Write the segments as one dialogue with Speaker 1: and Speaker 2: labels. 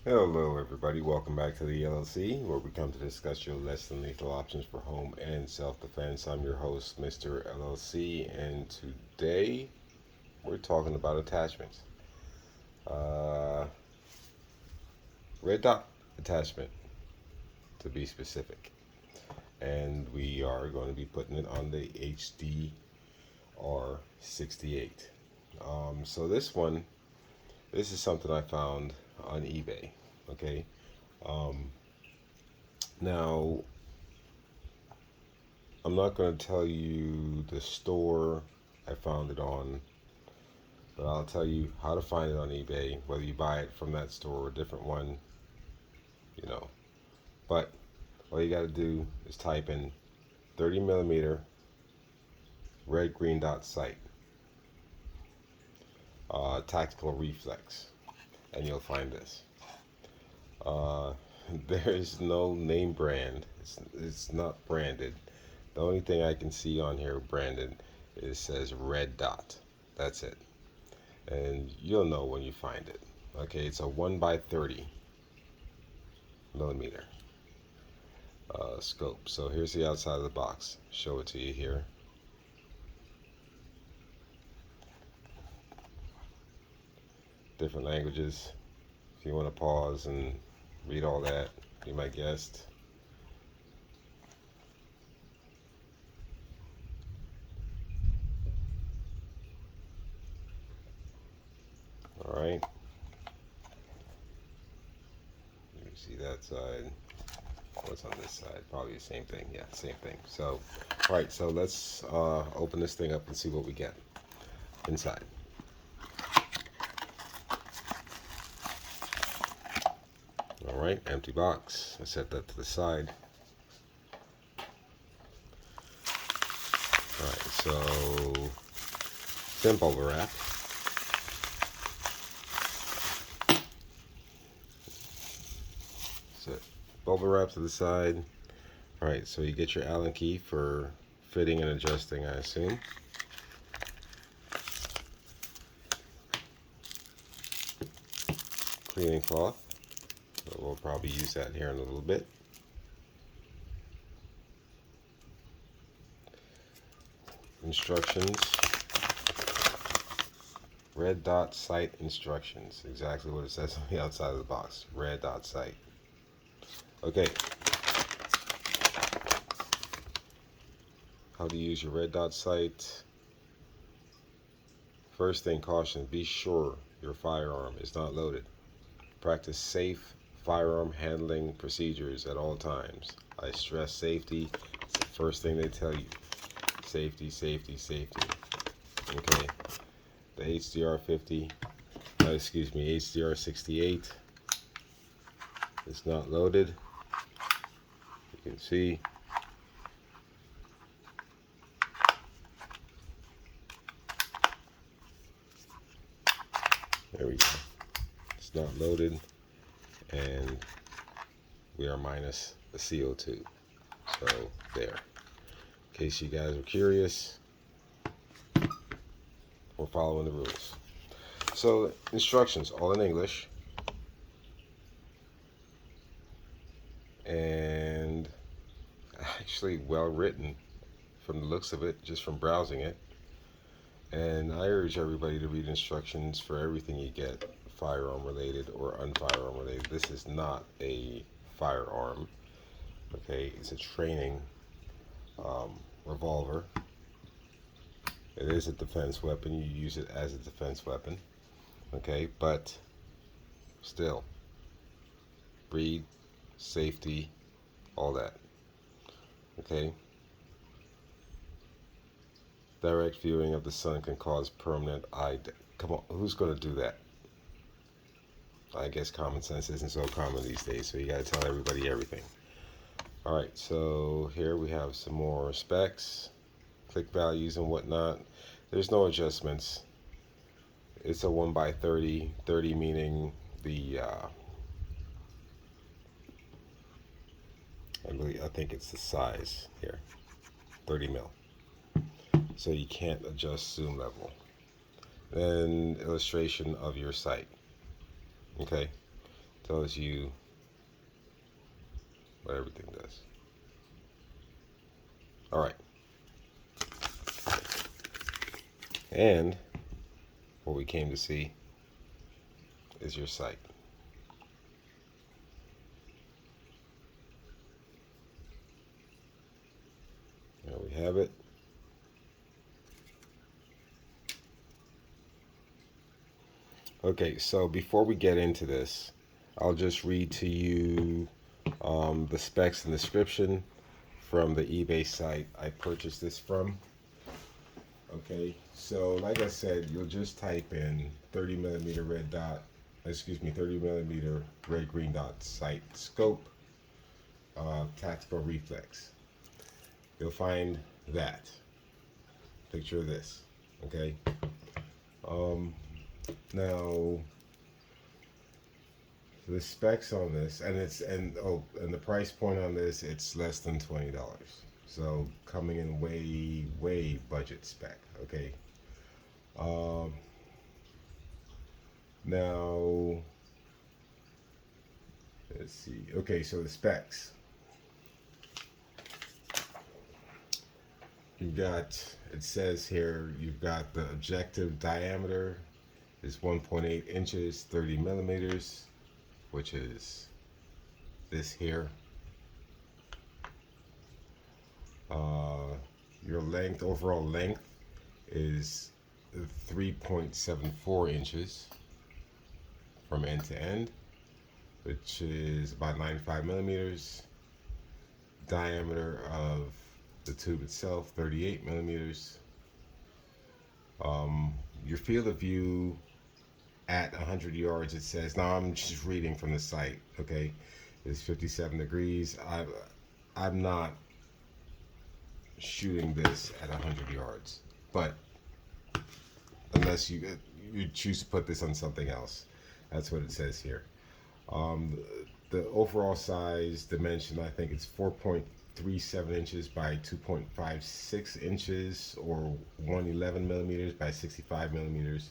Speaker 1: Hello everybody, welcome back to the LLC where we come to discuss your less than lethal options for home and self-defense. I'm your host, Mr. LLC, and today we're talking about attachments. Uh, Red dot attachment to be specific. And we are going to be putting it on the HDR68. So this is something I found on eBay. Okay. Um, Now, I'm not going to tell you the store I found it on, but I'll tell you how to find it on eBay, whether you buy it from that store or a different one, you know. But all you got to do is type in 30mm red green dot sight, tactical reflex, and you'll find this. Uh, there is no name brand. It's not branded. The only thing I can see on here branded is says red dot. That's it. And you'll know when you find it. Okay, it's a 1x30mm scope. So here's the outside of the box. Show it to you here. Different languages. If you want to pause and read all that, be my guest. All right. You see that side. What's on this side? Probably the same thing. Yeah, same thing. So, all right. So let's open this thing up and see what we get inside. All right, empty box. I set that to the side. All right, so thin bubble wrap. So bubble wrap to the side. All right, so you get your Allen key for fitting and adjusting, I assume. Cleaning cloth. So we'll probably use that here in a little bit. Instructions. Red dot sight instructions. Exactly what it says on the outside of the box. Red dot sight. Okay. How to use your red dot sight. First thing, caution. Be sure your firearm is not loaded. Practice safe firearm handling procedures at all times. I stress safety. It's the first thing they tell you. Safety, safety, safety. Okay. The HDR68 is not loaded. You can see. There we go. It's not loaded, and we are minus the CO2. So there. In case you guys are curious, we're following the rules. So instructions, all in English, and actually well written from the looks of it, just from browsing it. And I urge everybody to read instructions for everything you get, firearm related or unfirearm related. This is not a firearm, okay? It's a training revolver. It is a defense weapon. You use it as a defense weapon, okay? But still, breed, safety, all that, okay? Direct viewing of the sun can cause permanent eye come on, who's going to do that? I guess common sense isn't so common these days, so you got to tell everybody everything. All right, so here we have some more specs, click values and whatnot. There's no adjustments. It's a 1x30, 30 meaning the I think it's the size here, 30 mil. So you can't adjust zoom level. Then illustration of your sight. Okay, Tells you what everything does. All right. And what we came to see is your sight. There we have it. Okay, so before we get into this, I'll just read to you the specs and description from the eBay site I purchased this from. Okay, so like I said, you'll just type in 30mm red dot, 30mm red green dot sight scope, tactical reflex. You'll find that picture of this. Okay. Now the specs on this, and the price point on this, it's less than $20. So coming in way budget spec. Okay. Now let's see. Okay, so the specs. You've got, it says here, you've got the objective diameter is 1.8 inches, 30 millimeters, which is this here. Your length, overall length, is 3.74 inches from end to end, which is about 95 millimeters. Diameter of the tube itself, 38 millimeters. Your field of view at 100 yards, it says, now I'm just reading from the site, okay, is 57 degrees. I'm not shooting this at 100 yards, but unless you choose to put this on something else, that's what it says here. The overall size dimension, I think it's 4.37 inches by 2.56 inches, or 111 millimeters by 65 millimeters.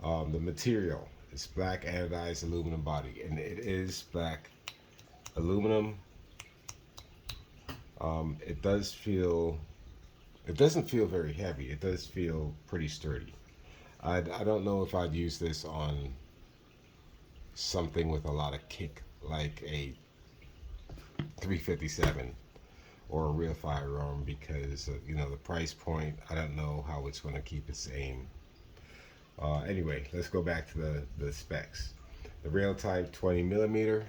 Speaker 1: The material is black anodized aluminum body, and it is black aluminum. It doesn't feel very heavy. It does feel pretty sturdy. I don't know if I'd use this on something with a lot of kick, like a 357 or a real firearm, because of, the price point. I don't know how it's going to keep its aim. Anyway, let's go back to the specs. The rail type, 20 millimeter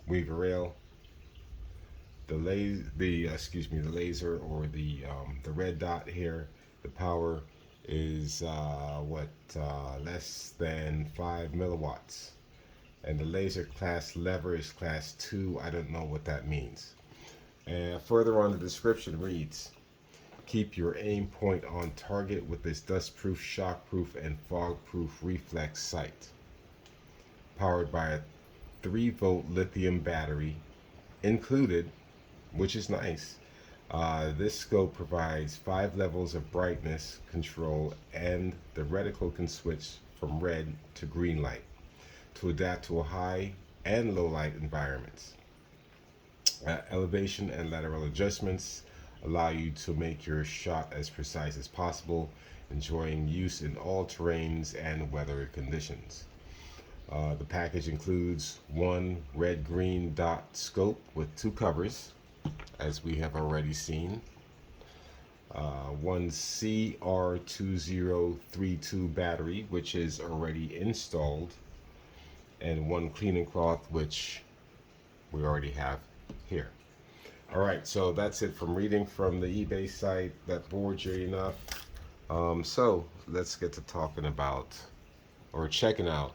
Speaker 1: weaver rail. The laser, or the red dot here, the power is less than 5 milliwatts, and the laser class lever is class 2. I don't know what that means. And further on, the description reads, keep your aim point on target with this dustproof, shockproof, and fogproof reflex sight. Powered by a 3-volt lithium battery included, which is nice. This scope provides 5 levels of brightness control, and the reticle can switch from red to green light to adapt to a high and low light environments. Elevation and lateral adjustments allow you to make your shot as precise as possible, enjoying use in all terrains and weather conditions. The package includes one red-green dot scope with 2 covers, as we have already seen, one CR2032 battery, which is already installed, and one cleaning cloth, which we already have here. Alright, so that's it from reading from the eBay site. That bored you enough. So let's get to talking about, or checking out,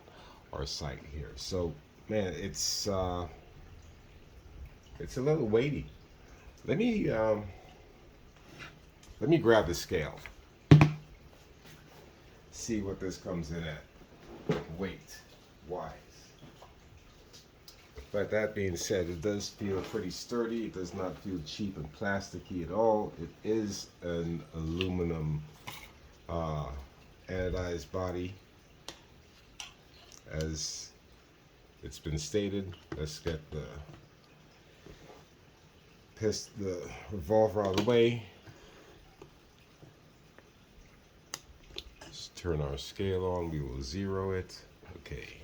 Speaker 1: our site here. So, man, it's a little weighty. Let me grab the scale. See what this comes in at weight wise. But that being said, it does feel pretty sturdy. It does not feel cheap and plasticky at all. It is an aluminum anodized body, as it's been stated. Let's get the revolver out of the way. Let's turn our scale on. We will zero it. Okay.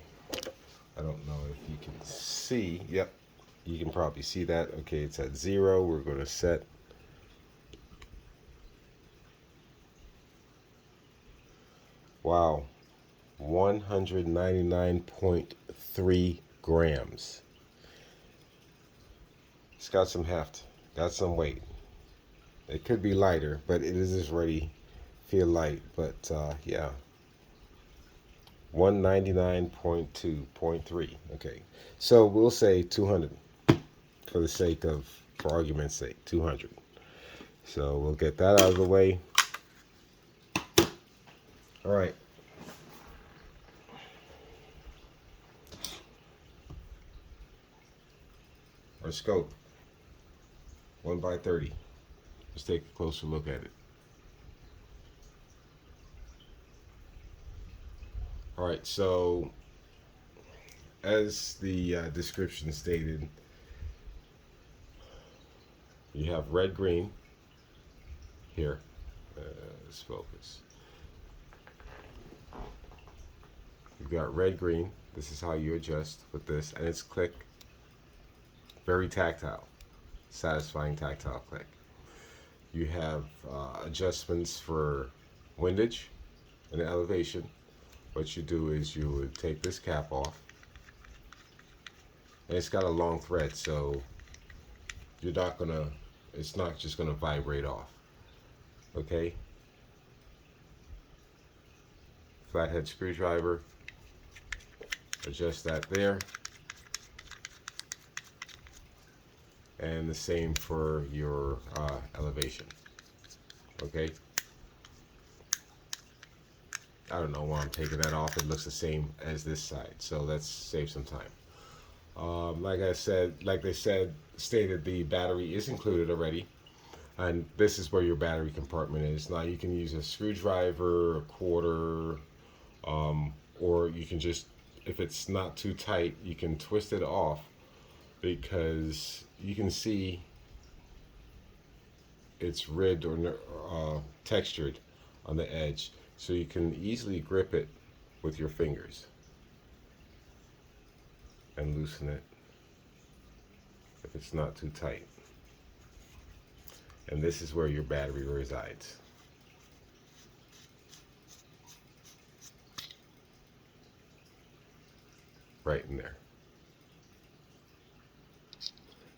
Speaker 1: I don't know if you can see. Yep. You can probably see that. Okay, it's at 0. We're going to set. Wow. 199.3 grams. It's got some heft. Got some weight. It could be lighter, but it is already feel light. But yeah. 199.2.3. Okay. So we'll say 200 for the sake of, for argument's sake, 200. So we'll get that out of the way. All right. Our scope, 1x30. Let's take a closer look at it. All right, so as the description stated, you have red, green here. Let's focus. You've got red, green. This is how you adjust with this, and it's click. Very tactile, satisfying tactile click. You have adjustments for windage and elevation. What you do is you would take this cap off, and it's got a long thread, so you're not gonna, it's not just gonna vibrate off. Okay? Flathead screwdriver, adjust that there. And the same for your elevation. Okay? I don't know why I'm taking that off. It looks the same as this side, so let's save some time. Like they stated, the battery is included already, and this is where your battery compartment is. Now you can use a screwdriver, a quarter, or you can just, if it's not too tight, you can twist it off, because you can see it's ribbed or textured on the edge, so you can easily grip it with your fingers and loosen it if it's not too tight. And this is where your battery resides. Right in there.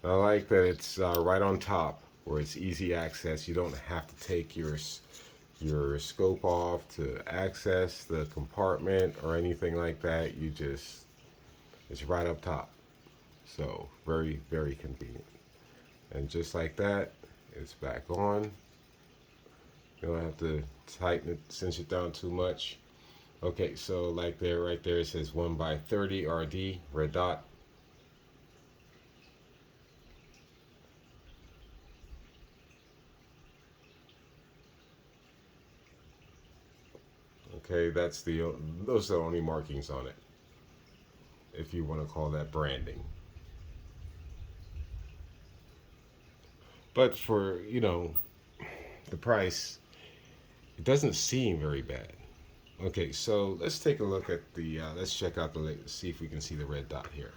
Speaker 1: I like that it's right on top where it's easy access. You don't have to take your scope off to access the compartment or anything like that. You just, it's right up top. So very, very convenient. And just like that, it's back on. You don't have to tighten it, cinch it down too much. Okay, so like there, right there, it says 1x30 RD, red dot. Okay, that's those are the only markings on it, if you want to call that branding. But for, you know, the price, it doesn't seem very bad. Okay, so let's take a look at the, let's check out the, see if we can see the red dot here.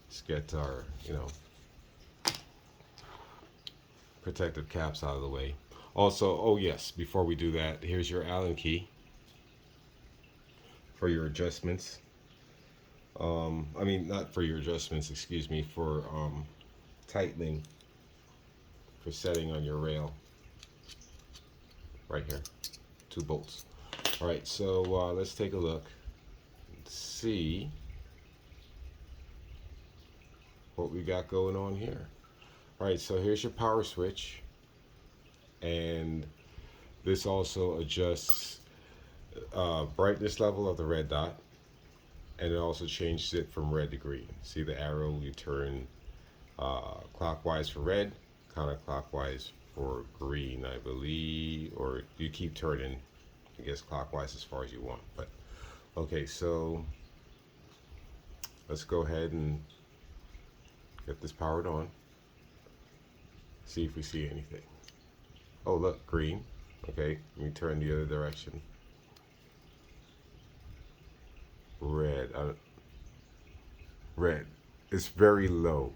Speaker 1: Let's get our, you know, protective caps out of the way. Also, oh yes, before we do that, here's your Allen key for your adjustments. I mean, not for your adjustments, excuse me, for tightening, for setting on your rail. Right here, 2 bolts. All right, so let's take a look and see what we got going on here. All right, so here's your power switch, and this also adjusts brightness level of the red dot, and it also changes it from red to green. See the arrow? You turn clockwise for red, counterclockwise for green, I believe, or you keep turning, I guess, clockwise as far as you want. But okay, so let's go ahead and get this powered on. See if we see anything. Oh, look, green. Okay, let me turn the other direction. Red. Red. It's very low,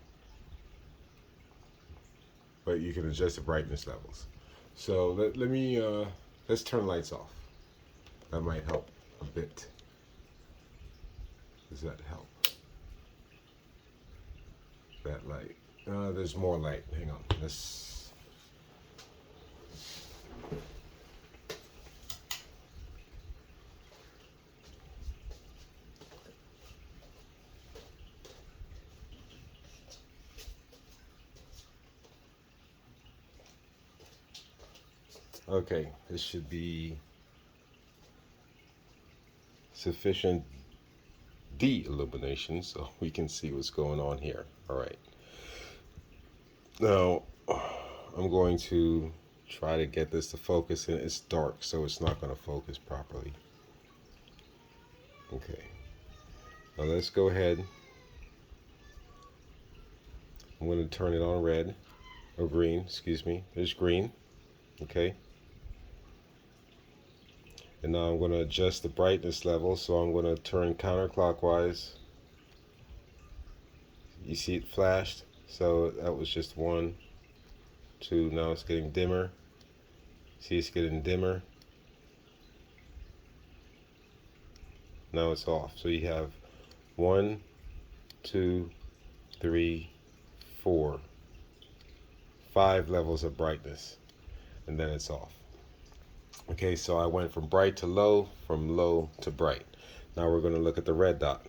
Speaker 1: but you can adjust the brightness levels. So let's turn lights off. That might help a bit. Does that help? That light. There's more light. Hang on. Let's. Okay, this should be sufficient de-illumination so we can see what's going on here. All right. Now, I'm going to try to get this to focus, and it's dark, so it's not going to focus properly. Okay. Now let's go ahead. I'm going to turn it on red, or green, excuse me. There's green. Okay. And now I'm going to adjust the brightness level, so I'm going to turn counterclockwise. You see it flashed? So that was just 1, 2, now it's getting dimmer. See, it's getting dimmer. Now it's off. So you have 1, 2, 3, 4, 5 levels of brightness, and then it's off. Okay, so I went from bright to low, from low to bright. Now we're going to look at the red dot.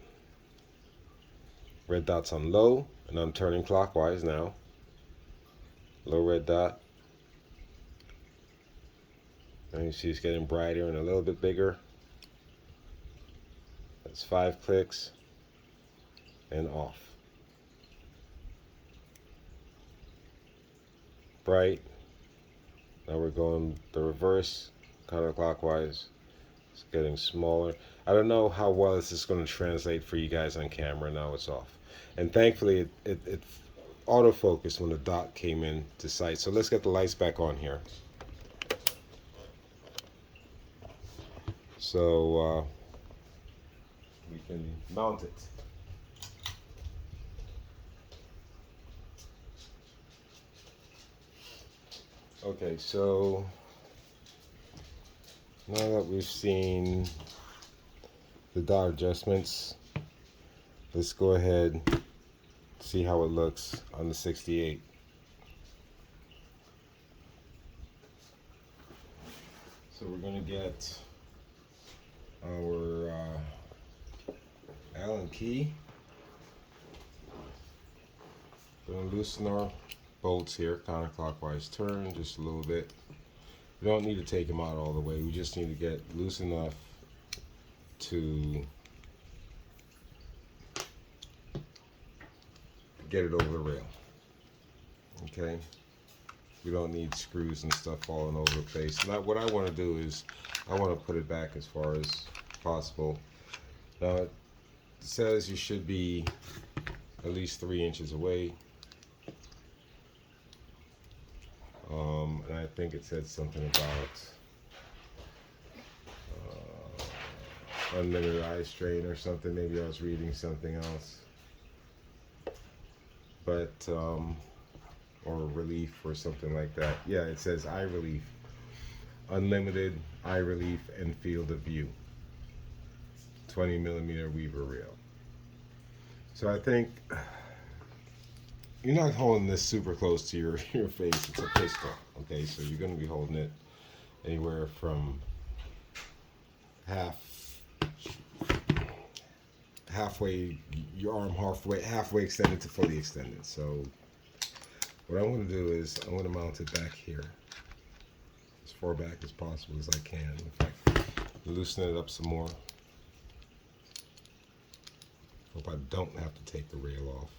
Speaker 1: Red dot's on low, and I'm turning clockwise now. Low red dot. And you see it's getting brighter and a little bit bigger. That's 5 clicks, and off. Bright. Now we're going the reverse, counterclockwise. It's getting smaller. I don't know how well this is going to translate for you guys on camera. Now it's off. And thankfully it autofocused when the dot came in to sight. So let's get the lights back on here. So we can mount it. Okay, so now that we've seen the dot adjustments, let's go ahead and see how it looks on the 68. So we're going to get our Allen key. Going to loosen our bolts here, counterclockwise turn just a little bit. We don't need to take them out all the way. We just need to get loose enough to get it over the rail. Okay, we don't need screws and stuff falling over the place. Now what I want to do is I want to put it back as far as possible. Now it says you should be at least 3 inches away. And I think it said something about unlimited eye strain or something. Maybe I was reading something else. But or relief or something like that. Yeah, it says eye relief, unlimited eye relief and field of view, 20mm Weaver reel. So I think you're not holding this super close to your face. It's a pistol, okay? So you're going to be holding it anywhere from halfway, your arm halfway extended to fully extended. So what I'm going to do is I'm going to mount it back here, as far back as possible as I can. In fact, loosen it up some more. Hope I don't have to take the rail off.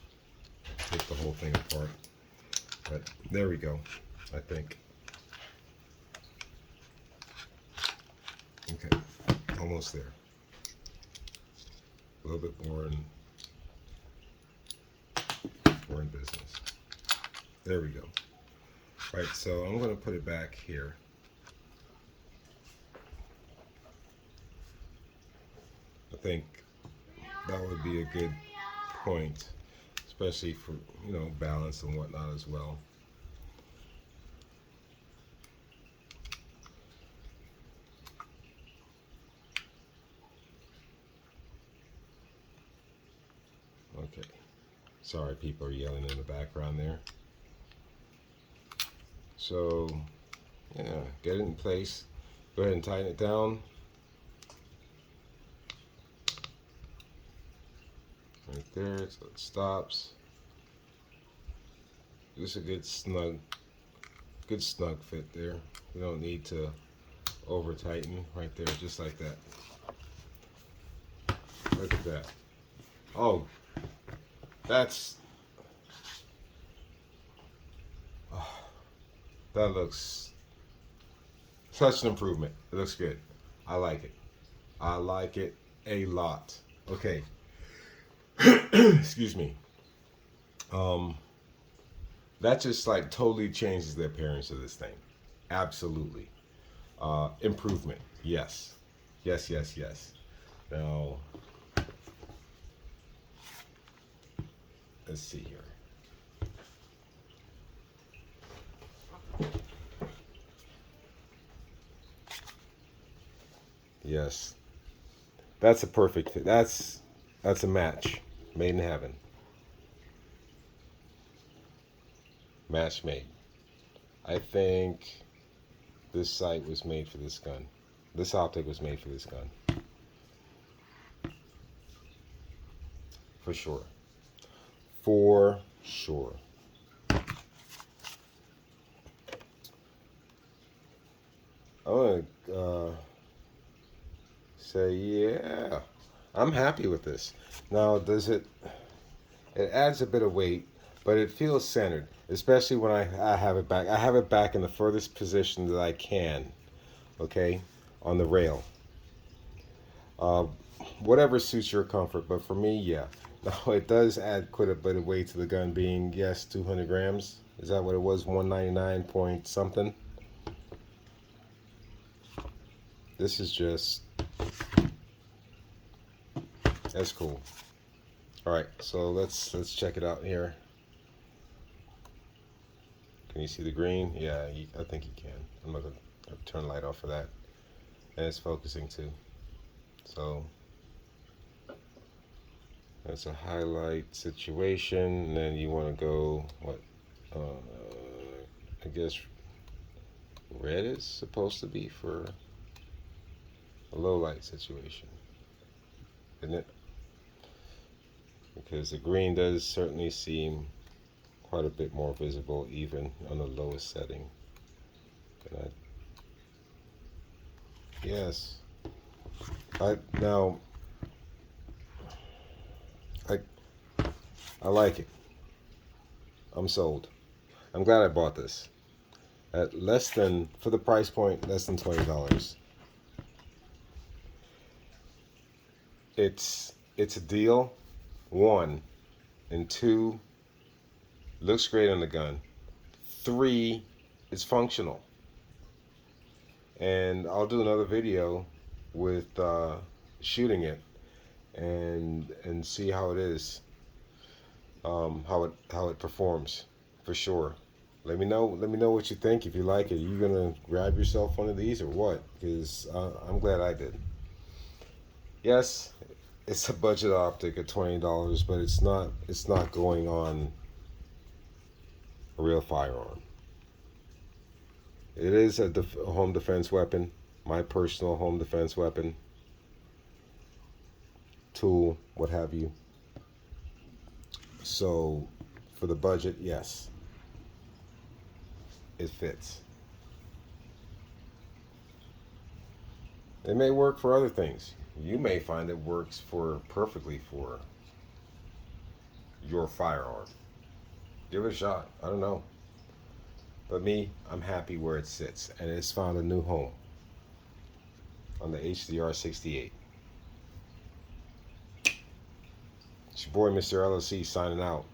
Speaker 1: Take the whole thing apart. But there we go, I think. Okay, almost there. A little bit more and we're in business. There we go. Right, so I'm going to put it back here. I think that would be a good point, especially for, you know, balance and whatnot as well. Okay. Sorry, people are yelling in the background there. So, yeah, get it in place. Go ahead and tighten it down. Right there, so it stops. Just a good snug fit there. You don't need to over tighten. Right there, just like that. Look at that. Oh, that's, oh, that looks such an improvement. It looks good. I like it. I like it a lot. Okay. Excuse me. That just like totally changes the appearance of this thing. Absolutely. Improvement. Yes. Yes, yes, yes. Now, let's see here. Yes. That's a perfect fit. That's a match. Made in heaven. Match made. I think this sight was made for this gun. This optic was made for this gun. For sure. For sure. I want to say, yeah, I'm happy with this. Now, does it adds a bit of weight, but it feels centered, especially when I have it back. I have it back in the furthest position that I can, okay, on the rail. Whatever suits your comfort, but for me, yeah. Now, it does add quite a bit of weight to the gun being, yes, 200 grams. Is that what it was? 199 point something? This is just, that's cool. All right, so let's check it out here. Can you see the green? Yeah, I think you can. I'm not gonna turn the light off for that. And it's focusing too. So that's a highlight situation, and then you want to go what? I guess red is supposed to be for a low light situation, isn't it? Because the green does certainly seem quite a bit more visible even on the lowest setting. Yes. Now I like it. I'm sold. I'm glad I bought this. At less than, for the price point, less than $20. It's a deal. One, and two, looks great on the gun. Three, it's functional. And I'll do another video with shooting it and see how it is, how it performs, for sure. Let me know what you think. If you like it, are you gonna grab yourself one of these or what? Because I'm glad I did. Yes, it's a budget optic at $20, but it's not going on a real firearm. It is a home defense weapon, my personal home defense weapon, tool, what have you. So for the budget, yes, it fits. It may work for other things. You may find it works perfectly for your firearm. Give it a shot. I don't know. But me, I'm happy where it sits, and it's found a new home on the HDR68. It's your boy, Mr. LOC, signing out.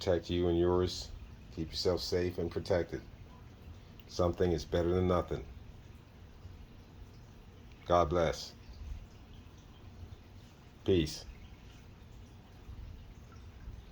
Speaker 1: protect you and yours. Keep yourself safe and protected. Something is better than nothing. God bless. Peace.